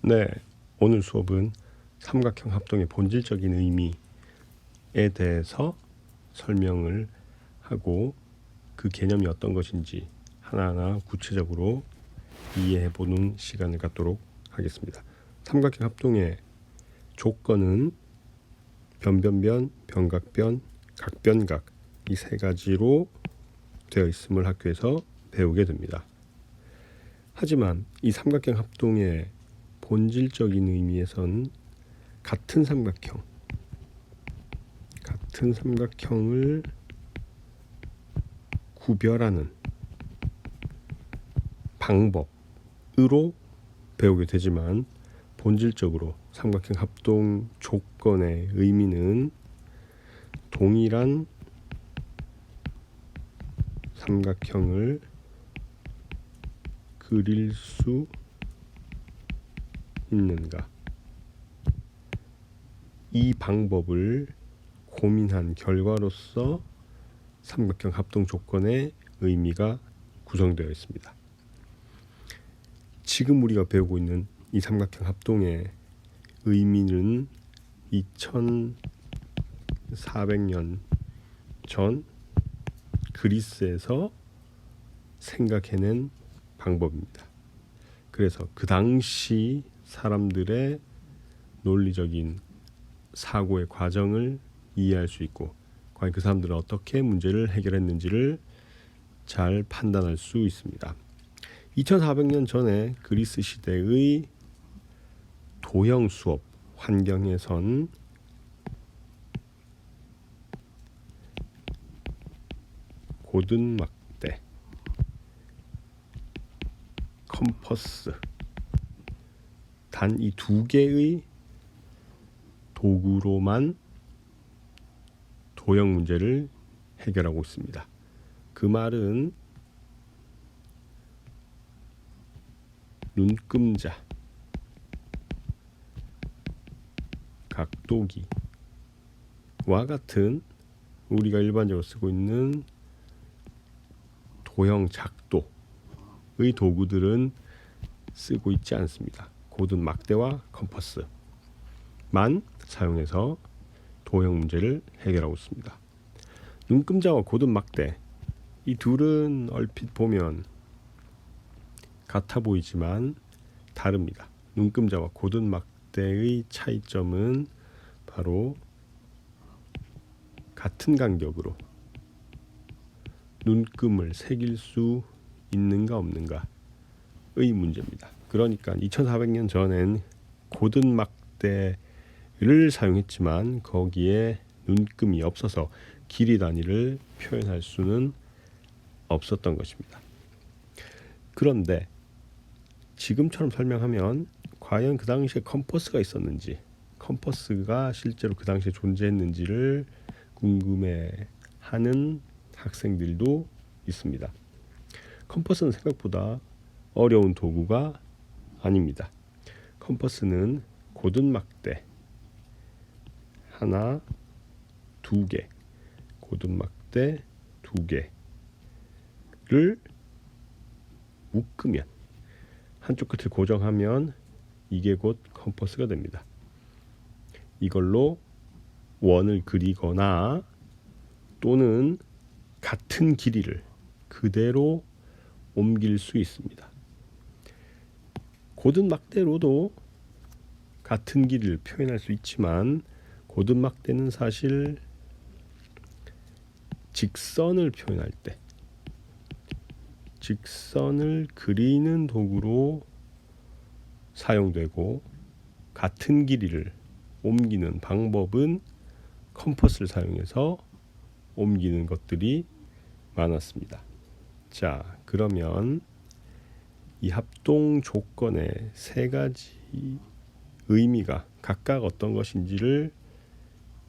네, 오늘 수업은 삼각형 합동의 본질적인 의미에 대해서 설명을 하고 그 개념이 어떤 것인지 하나하나 구체적으로 이해해보는 시간을 갖도록 하겠습니다. 삼각형 합동의 조건은 변변변, 변각변, 각변각 이 세 가지로 되어 있음을 학교에서 배우게 됩니다. 하지만 이 삼각형 합동의 본질적인 의미에선 같은 삼각형을 구별하는 방법으로 배우게 되지만 본질적으로 삼각형 합동 조건의 의미는 동일한 삼각형을 그릴 수 있는가, 이 방법을 고민한 결과로서 삼각형 합동 조건의 의미가 구성되어 있습니다. 지금 우리가 배우고 있는 이 삼각형 합동의 의미는 2400년 전 그리스에서 생각해낸 방법입니다. 그래서 그 당시 사람들의 논리적인 사고의 과정을 이해할 수 있고 과연 그 사람들은 어떻게 문제를 해결했는지를 잘 판단할 수 있습니다. 2400년 전에 그리스 시대의 도형 수업 환경에선 고든 막대, 컴퍼스 단 이 두 개의 도구로만 도형 문제를 해결하고 있습니다. 그 말은 눈금자, 각도기와 같은 우리가 일반적으로 쓰고 있는 도형 작도의 도구들은 쓰고 있지 않습니다. 고든 막대와 컴퍼스만 사용해서 도형 문제를 해결하고 있습니다. 눈금자와 고든 막대 이 둘은 얼핏 보면 같아 보이지만 다릅니다. 눈금자와 고든 막대의 차이점은 바로 같은 간격으로 눈금을 새길 수 있는가 없는가의 문제입니다. 그러니까 2400년 전엔 고든 막대를 사용했지만 거기에 눈금이 없어서 길이 단위를 표현할 수는 없었던 것입니다. 그런데 지금처럼 설명하면 과연 그 당시에 컴퍼스가 있었는지, 컴퍼스가 실제로 그 당시에 존재했는지를 궁금해하는 학생들도 있습니다. 컴퍼스는 생각보다 어려운 도구가 아닙니다. 컴퍼스는 고든 막대 하나, 두 개, 고든 막대 두 개를 묶으면 한쪽 끝을 고정하면 이게 곧 컴퍼스가 됩니다. 이걸로 원을 그리거나 또는 같은 길이를 그대로 옮길 수 있습니다. 고든 막대로도 같은 길이를 표현할 수 있지만 고든 막대는 사실 직선을 표현할 때 직선을 그리는 도구로 사용되고 같은 길이를 옮기는 방법은 컴퍼스를 사용해서 옮기는 것들이 많았습니다. 자, 그러면 이 합동 조건의 세 가지 의미가 각각 어떤 것인지를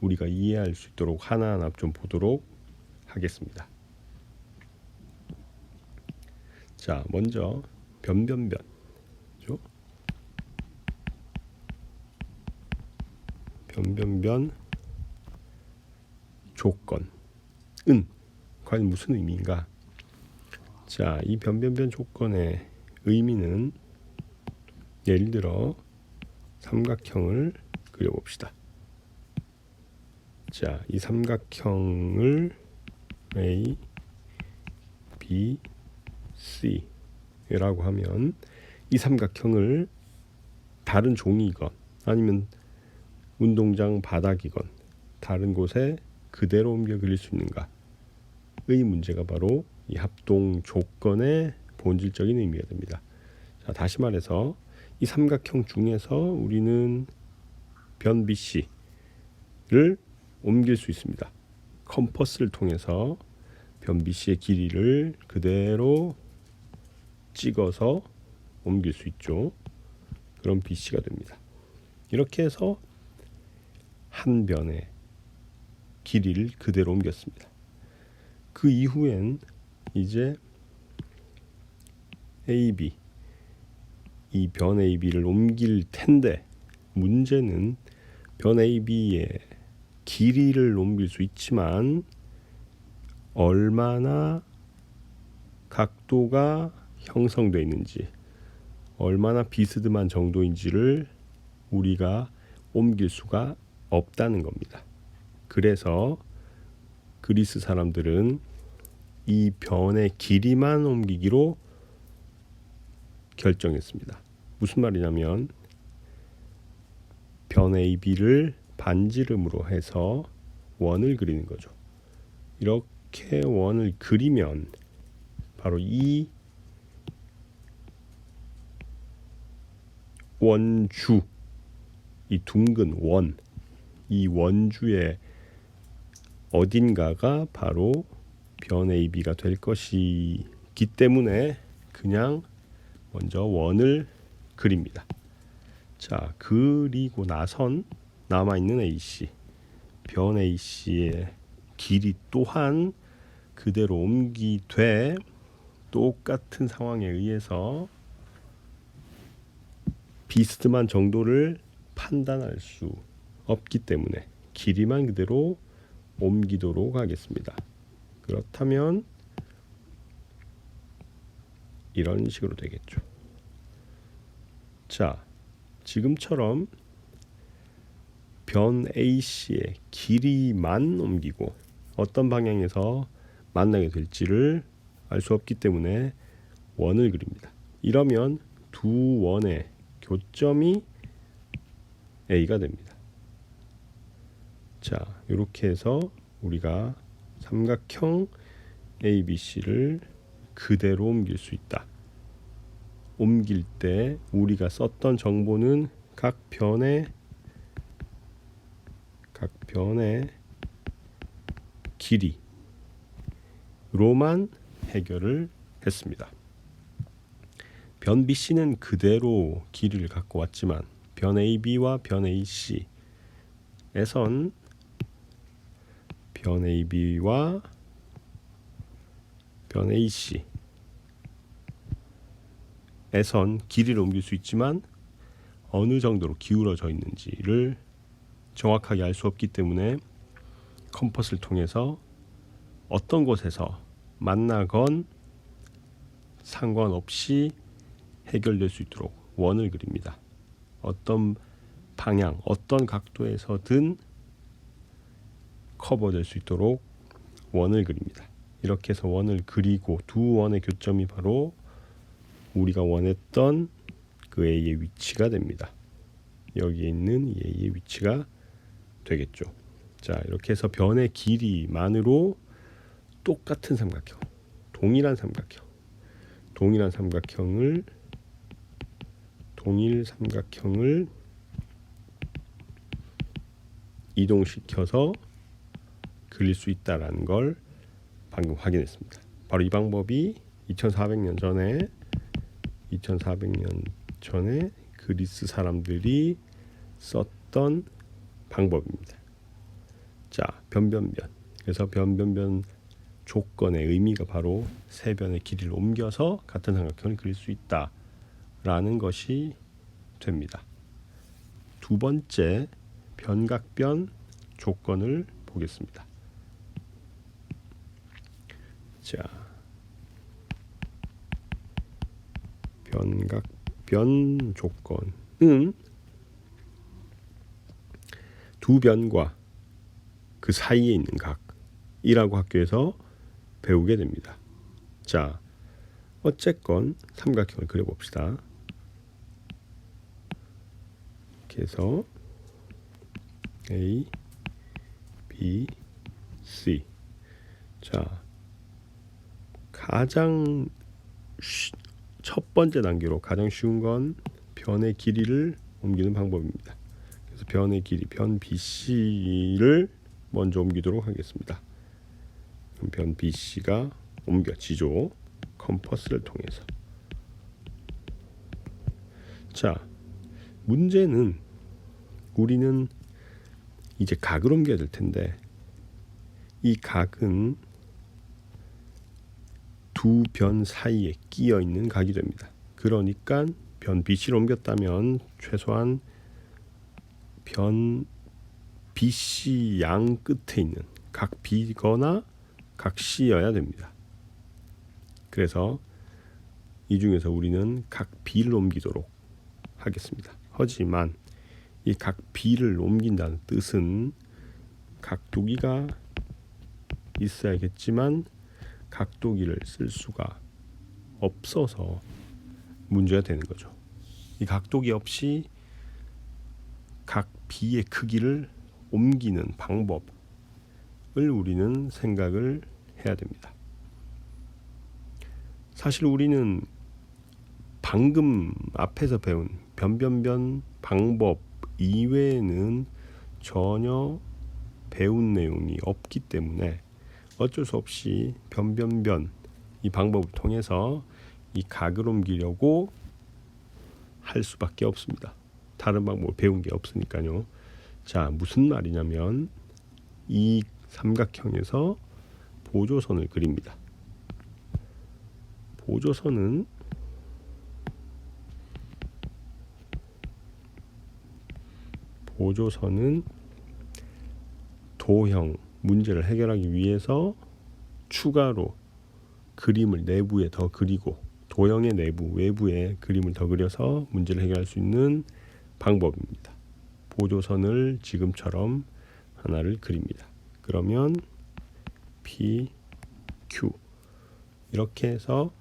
우리가 이해할 수 있도록 하나하나 좀 보도록 하겠습니다. 자, 먼저 변변변 조건은 과연 무슨 의미인가? 자, 이 변변변 조건의 의미는 예를 들어 삼각형을 그려봅시다. 자, 이 삼각형을 A, B, C라고 하면 이 삼각형을 다른 종이건 아니면 운동장 바닥이건 다른 곳에 그대로 옮겨 그릴 수 있는가의 문제가 바로 이 합동 조건의 본질적인 의미가 됩니다. 자, 다시 말해서 이 삼각형 중에서 우리는 변 BC를 옮길 수 있습니다. 컴퍼스를 통해서 변 BC의 길이를 그대로 찍어서 옮길 수 있죠. 그럼 BC가 됩니다. 이렇게 해서 한 변의 길이를 그대로 옮겼습니다. 그 이후엔 이제 AB, 이 변 AB를 옮길 텐데 문제는 변 AB의 길이를 옮길 수 있지만 얼마나 각도가 형성되어 있는지, 얼마나 비스듬한 정도인지를 우리가 옮길 수가 없다는 겁니다. 그래서 그리스 사람들은 이 변의 길이만 옮기기로 결정했습니다. 무슨 말이냐면 변 AB를 반지름으로 해서 원을 그리는 거죠. 이렇게 원을 그리면 바로 이 원주, 이 둥근 원, 이 원주의 어딘가가 바로 변 AB가 될 것이기 때문에 그냥 먼저 원을 그립니다. 자, 그리고 나선 남아있는 AC, 변 AC의 길이 또한 그대로 옮기되 똑같은 상황에 의해서 비스듬한 정도를 판단할 수 없기 때문에 길이만 그대로 옮기도록 하겠습니다. 그렇다면 이런 식으로 되겠죠. 자, 지금처럼 변 AC의 길이만 옮기고 어떤 방향에서 만나게 될지를 알 수 없기 때문에 원을 그립니다. 이러면 두 원의 교점이 A가 됩니다. 자, 이렇게 해서 우리가 삼각형 ABC를 그대로 옮길 수 있다. 옮길 때 우리가 썼던 정보는 각 변의 길이로만 해결을 했습니다. 변 BC는 그대로 길이를 갖고 왔지만 변 AB와 변 AC에선 변 AB와 변 AC에선 길이를 옮길 수 있지만 어느 정도로 기울어져 있는지를 정확하게 알 수 없기 때문에 컴퍼스를 통해서 어떤 곳에서 만나건 상관없이 해결될 수 있도록 원을 그립니다. 어떤 방향, 어떤 각도에서든 커버될 수 있도록 원을 그립니다. 이렇게 해서 원을 그리고 두 원의 교점이 바로 우리가 원했던 그 A의 위치가 됩니다. 여기에 있는 이 A의 위치가 되겠죠. 자, 이렇게 해서 변의 길이만으로 똑같은 삼각형, 동일 삼각형을 이동시켜서 그릴 수 있다라는 걸 방금 확인했습니다. 바로 이 방법이 2400년 전에 그리스 사람들이 썼던 방법입니다. 자, 변변변. 그래서 변변변 조건의 의미가 바로 세 변의 길이를 옮겨서 같은 삼각형을 그릴 수 있다라는 것이 됩니다. 두 번째 변각변 조건을 보겠습니다. 자, 변각변 조건은 두 변과 그 사이에 있는 각이라고 학교에서 배우게 됩니다. 자, 어쨌건 삼각형을 그려봅시다. 이렇게 해서 A, B, C. 자, 가장 첫 번째 단계로 가장 쉬운 건 변의 길이를 옮기는 방법입니다. 그래서 변의 길이, 변 BC를 먼저 옮기도록 하겠습니다. 그럼 변 BC가 옮겨지죠. 컴퍼스를 통해서. 자, 문제는 우리는 이제 각을 옮겨야 될 텐데 이 각은 두 변 사이에 끼어 있는 각이 됩니다. 그러니까 변 BC를 옮겼다면 최소한 변 BC 양 끝에 있는 각 B거나 각 C여야 됩니다. 그래서 이 중에서 우리는 각 B를 옮기도록 하겠습니다. 하지만 이 각 B를 옮긴다는 뜻은 각도기가 있어야겠지만 각도기를 쓸 수가 없어서 문제가 되는 거죠. 이 각도기 없이 각 B의 크기를 옮기는 방법을 우리는 생각을 해야 됩니다. 사실 우리는 방금 앞에서 배운 변변변 방법 이외에는 전혀 배운 내용이 없기 때문에 어쩔 수 없이 변변변 이 방법을 통해서 이 각을 옮기려고 할 수밖에 없습니다. 다른 방법을 배운 게 없으니까요. 자, 무슨 말이냐면 이 삼각형에서 보조선을 그립니다. 보조선은 도형 문제를 해결하기 위해서 추가로 그림을 내부에 더 그리고 도형의 내부, 외부에 그림을 더 그려서 문제를 해결할 수 있는 방법입니다. 보조선을 지금처럼 하나를 그립니다. 그러면 P, Q 이렇게 해서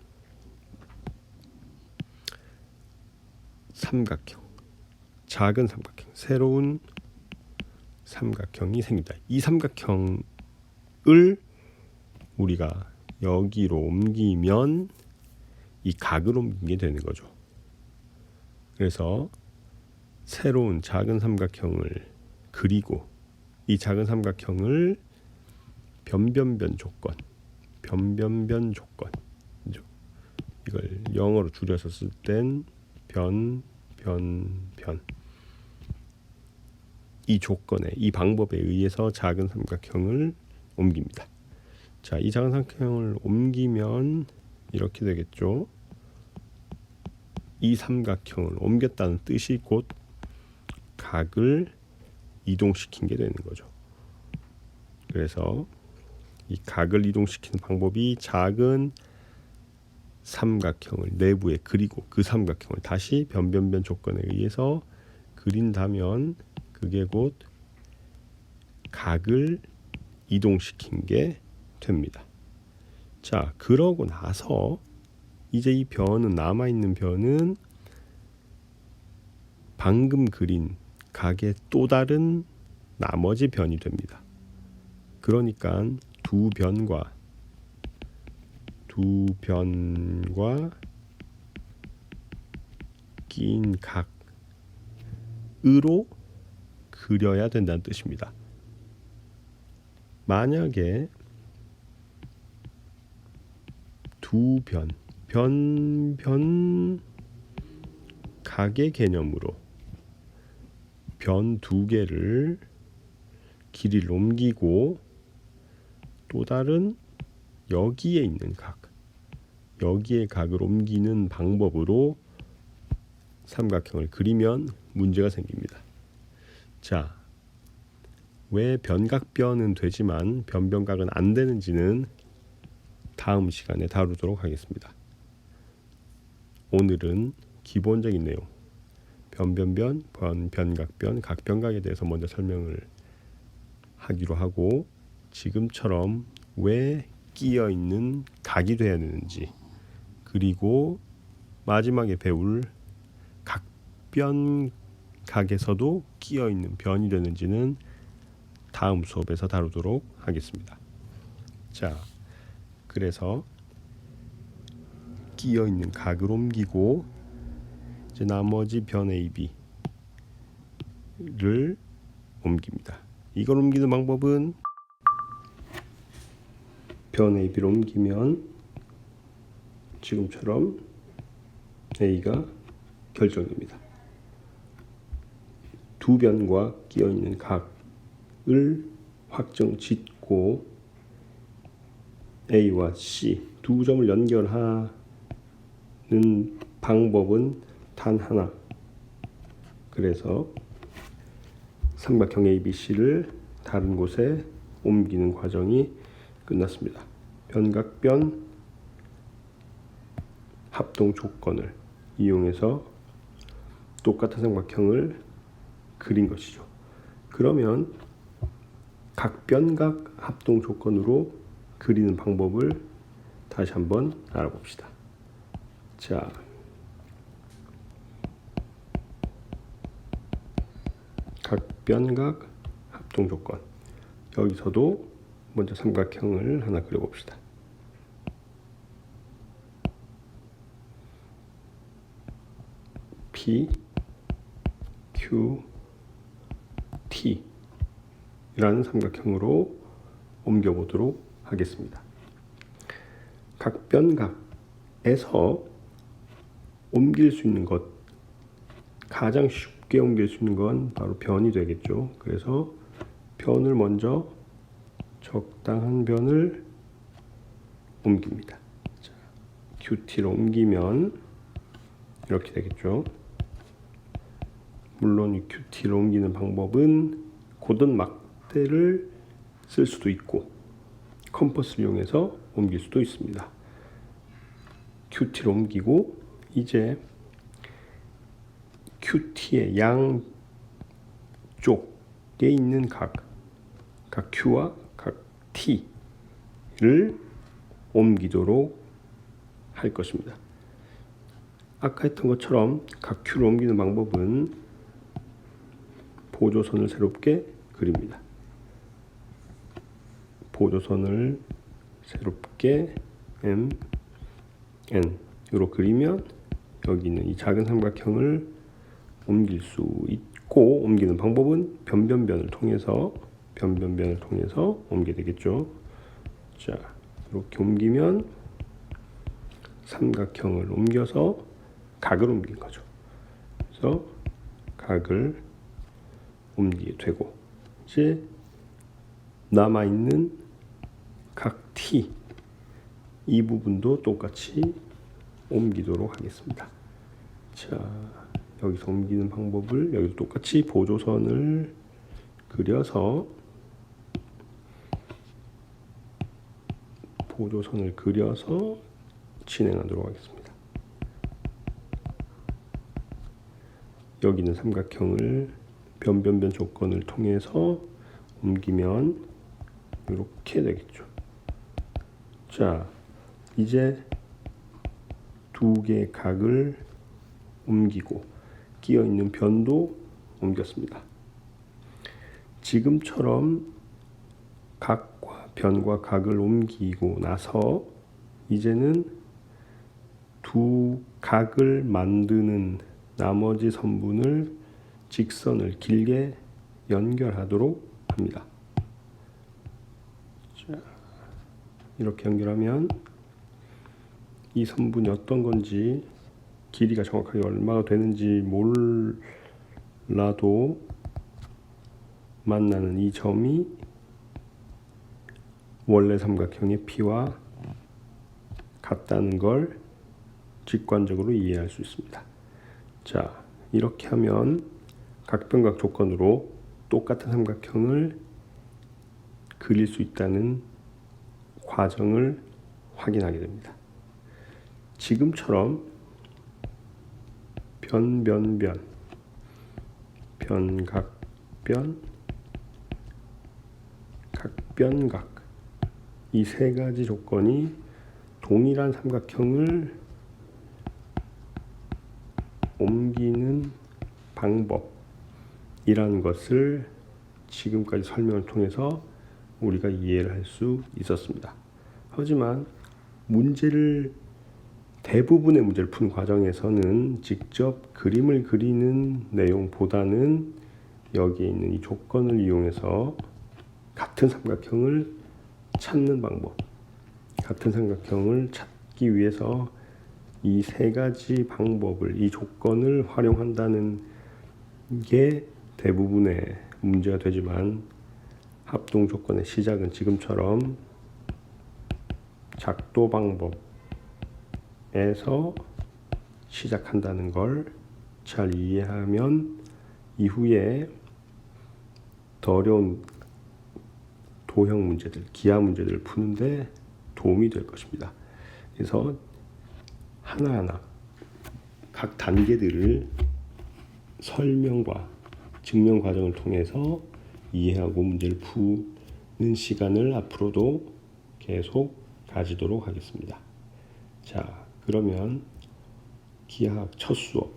삼각형, 작은 삼각형, 새로운 삼각형이 생긴다. 이 삼각형을 우리가 여기로 옮기면 이 각을 옮기게 되는 거죠. 그래서 새로운 작은 삼각형을 그리고 이 작은 삼각형을 변변변 조건, 이걸 영어로 줄여서 쓸 땐 변 이 조건에 이 방법에 의해서 작은 삼각형을 옮깁니다. 자, 이 작은 삼각형을 옮기면 이렇게 되겠죠. 이 삼각형을 옮겼다는 뜻이 곧 각을 이동시킨 게 되는 거죠. 그래서 이 각을 이동시키는 방법이 작은 삼각형을 내부에 그리고 그 삼각형을 다시 변변변 조건에 의해서 그린다면 그게 곧 각을 이동시킨 게 됩니다. 자, 그러고 나서 이제 이 변은 남아있는 변은 방금 그린 각의 또 다른 나머지 변이 됩니다. 그러니까 두 변과 낀 각으로 그려야 된다는 뜻입니다. 만약에 두 변 각의 개념으로 변 두 개를 길이를 옮기고 또 다른 여기에 있는 여기에 각을 옮기는 방법으로 삼각형을 그리면 문제가 생깁니다. 자, 왜 변각변은 되지만 변변각은 안 되는지는 다음 시간에 다루도록 하겠습니다. 오늘은 기본적인 내용 변변변, 변각변, 각변각에 대해서 먼저 설명을 하기로 하고, 지금처럼 왜 끼어 있는 각이 돼야 되는지, 그리고 마지막에 배울 각변각에서도 끼어 있는 변이 되는지는 다음 수업에서 다루도록 하겠습니다. 자, 그래서 끼어 있는 각을 옮기고 이제 나머지 변 AB를 옮깁니다. 이걸 옮기는 방법은 변 AB를 옮기면 지금처럼 A가 결정됩니다. 두 변과 끼어 있는 각을 확정 짓고 A와 C 두 점을 연결하는 방법은 단 하나. 그래서 삼각형 ABC를 다른 곳에 옮기는 과정이 끝났습니다. 변각변 합동 조건을 이용해서 똑같은 삼각형을 그린 것이죠. 그러면 각변각 합동 조건으로 그리는 방법을 다시 한번 알아봅시다. 자, 각변각 합동 조건. 여기서도 먼저 삼각형을 하나 그려봅시다. P, Q, T 라는 삼각형으로 옮겨보도록 하겠습니다. 각변각에서 옮길 수 있는 것, 가장 쉽게 옮길 수 있는 건 바로 변이 되겠죠. 그래서 변을 먼저 적당한 변을 옮깁니다. 자, QT로 옮기면 이렇게 되겠죠. 물론 이 QT로 옮기는 방법은 고든 막대를 쓸 수도 있고 컴퍼스를 이용해서 옮길 수도 있습니다. QT로 옮기고 이제 QT의 양쪽에 있는 각 Q와 각 T를 옮기도록 할 것입니다. 아까 했던 것처럼 각 Q를 옮기는 방법은 보조선을 새롭게 그립니다. 보조선을 새롭게 M, N으로 그리면 여기 있는 이 작은 삼각형을 옮길 수 있고, 옮기는 방법은 변변변을 통해서 옮게 되겠죠. 자, 이렇게 옮기면 삼각형을 옮겨서 각을 옮긴 거죠. 그래서 각을 옮기게 되고, 이제 남아있는 각 T 이 부분도 똑같이 옮기도록 하겠습니다. 자, 여기서 옮기는 방법을 여기도 똑같이 보조선을 그려서 진행하도록 하겠습니다. 여기 있는 삼각형을 변변변 조건을 통해서 옮기면 이렇게 되겠죠. 자, 이제 두 개의 각을 옮기고 끼어 있는 변도 옮겼습니다. 지금처럼 각과 변과 각을 옮기고 나서 이제는 두 각을 만드는 나머지 선분을 직선을 길게 연결하도록 합니다. 자, 이렇게 연결하면 이 선분이 어떤 건지, 길이가 정확하게 얼마가 되는지 몰라도 만나는 이 점이 원래 삼각형의 P와 같다는 걸 직관적으로 이해할 수 있습니다. 자, 이렇게 하면 각변각 조건으로 똑같은 삼각형을 그릴 수 있다는 과정을 확인하게 됩니다. 지금처럼 변각변 변각, 이 세 가지 조건이 동일한 삼각형을 옮기는 방법이라는 것을 지금까지 설명을 통해서 우리가 이해를 할 수 있었습니다. 하지만 대부분의 문제를 푸는 과정에서는 직접 그림을 그리는 내용보다는 여기에 있는 이 조건을 이용해서 같은 삼각형을 찾는 방법, 같은 삼각형을 찾기 위해서 이 세 가지 방법을, 이 조건을 활용한다는 게 대부분의 문제가 되지만, 합동 조건의 시작은 지금처럼 작도 방법에서 시작한다는 걸 잘 이해하면 이후에 더 어려운 도형 문제들, 기하 문제들을 푸는데 도움이 될 것입니다. 그래서 하나하나 각 단계들을 설명과 증명 과정을 통해서 이해하고 문제를 푸는 시간을 앞으로도 계속 가지도록 하겠습니다. 자, 그러면 기하학 첫 수업,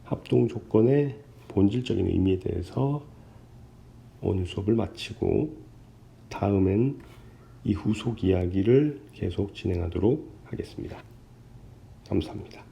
합동 조건의 본질적인 의미에 대해서 오늘 수업을 마치고 다음엔 이 후속 이야기를 계속 진행하도록 하겠습니다. 감사합니다.